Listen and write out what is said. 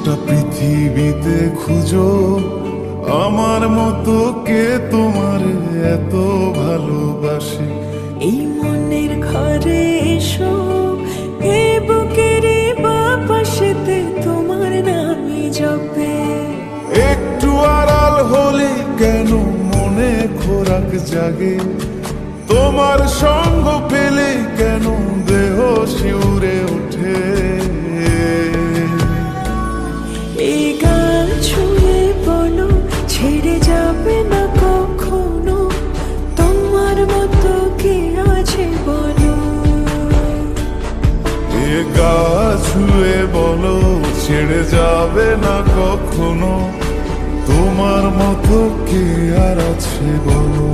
গোটা পৃথিবীতে খুঁজো আমার মতো কে তোমার এত ভালোবাসে। এই মনের ঘরে এসো, এ বুকের বাপাশেতে তোমার নামই জপে। একটু আড়াল হলে কেন মনে খোরাক জাগে, তোমার সঙ্গ পেলে কেন দেহ শিউরে ওঠে। এই গান ছুঁয়ে বলো ছেড়ে যাবে না কখনো, তোমার মতো কে আছে বলো। এ গা ছুঁয়ে বলো ছেড়ে যাবে না কখনো, তোমার মতো কে আর আছে বলো।